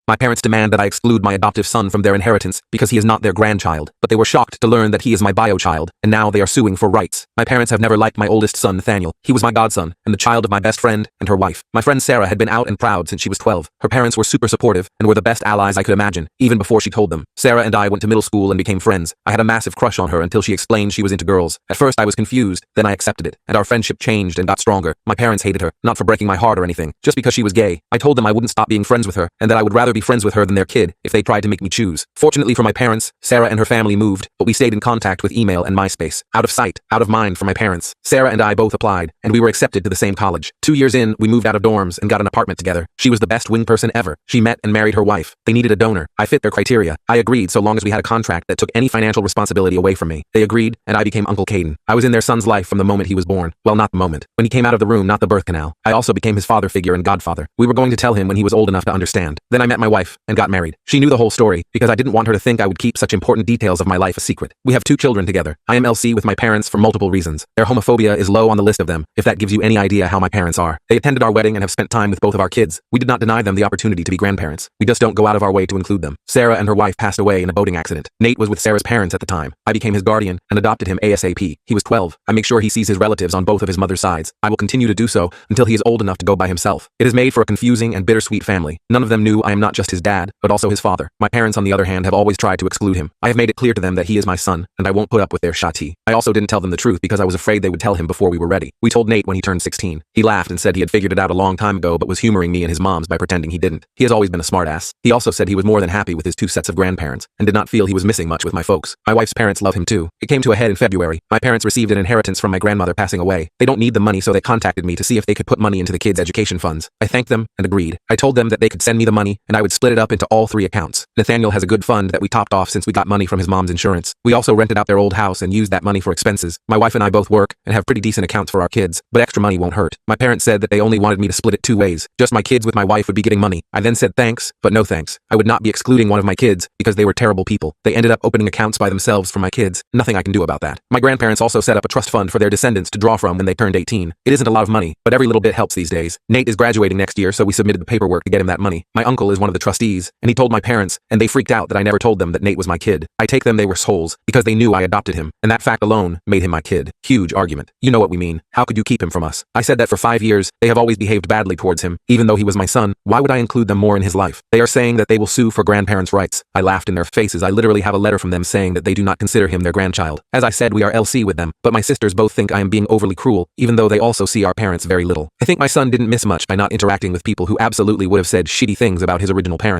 My parents demand that I exclude my adoptive son from their inheritance because he is not their grandchild, but they were shocked to learn that he is my bio child, and now they are suing for rights. My parents have never liked my oldest son, Nathaniel. He was my godson, and the child of my best friend and her wife. My friend Sarah had been out and proud since she was 12. Her parents were super supportive and were the best allies I could imagine, even before she told them. Sarah and I went to middle school and became friends. I had a massive crush on her until she explained she was into girls. At first I was confused, then I accepted it, and our friendship changed and got stronger. My parents hated her, not for breaking my heart or anything, just because she was gay. I told them I wouldn't stop being friends with her, and that I would rather be friends with her than their kid if they tried to make me choose. Fortunately for my parents, Sarah and her family moved, but we stayed in contact with email and MySpace. Out of sight, out of mind for my parents. Sarah and I both applied, and we were accepted to the same college. 2 years in, we moved out of dorms and got an apartment together. She was the best wing person ever. She met and married her wife. They needed a donor. I fit their criteria. I agreed so long as we had a contract that took any financial responsibility away from me. They agreed, and I became Uncle Caden. I was in their son's life from the moment he was born. Well, not the moment. When he came out of the room, not the birth canal. I also became his father figure and godfather. We were going to tell him when he was old enough to understand. Then I met my wife and got married. She knew the whole story because I didn't want her to think I would keep such important details of my life a secret. We have 2 children together. I am LC with my parents for multiple reasons. Their homophobia is low on the list of them, if that gives you any idea how my parents are. They attended our wedding and have spent time with both of our kids. We did not deny them the opportunity to be grandparents. We just don't go out of our way to include them. Sarah and her wife passed away in a boating accident. Nate was with Sarah's parents at the time. I became his guardian and adopted him ASAP. He was 12. I make sure he sees his relatives on both of his mother's sides. I will continue to do so until he is old enough to go by himself. It has made for a confusing and bittersweet family. None of them knew I am not just his dad, but also his father. My parents, on the other hand, have always tried to exclude him. I have made it clear to them that he is my son, and I won't put up with their shati. I also didn't tell them the truth because I was afraid they would tell him before we were ready. We told Nate when he turned 16. He laughed and said he had figured it out a long time ago but was humoring me and his moms by pretending he didn't. He has always been a smartass. He also said he was more than happy with his 2 sets of grandparents and did not feel he was missing much with my folks. My wife's parents love him too. It came to a head in February. My parents received an inheritance from my grandmother passing away. They don't need the money, so they contacted me to see if they could put money into the kids' education funds. I thanked them and agreed. I told them that they could send me the money and I would split it up into all 3 accounts. Nathaniel has a good fund that we topped off since we got money from his mom's insurance. We also rented out their old house and used that money for expenses. My wife and I both work and have pretty decent accounts for our kids, but extra money won't hurt. My parents said that they only wanted me to split it 2 ways. Just my kids with my wife would be getting money. I then said thanks, but no thanks. I would not be excluding one of my kids because they were terrible people. They ended up opening accounts by themselves for my kids. Nothing I can do about that. My grandparents also set up a trust fund for their descendants to draw from when they turned 18. It isn't a lot of money, but every little bit helps these days. Nate is graduating next year, so we submitted the paperwork to get him that money. My uncle is one of the trustees, and he told my parents, and they freaked out that I never told them that Nate was my kid. I take them they were souls because they knew I adopted him, and that fact alone made him my kid. Huge argument. You know what we mean. How could you keep him from us? I said that for 5 years, they have always behaved badly towards him, even though he was my son. Why would I include them more in his life? They are saying that they will sue for grandparents' rights. I laughed in their faces. I literally have a letter from them saying that they do not consider him their grandchild. As I said, we are LC with them, but my sisters both think I am being overly cruel, even though they also see our parents very little. I think my son didn't miss much by not interacting with people who absolutely would have said shitty things about his original parents.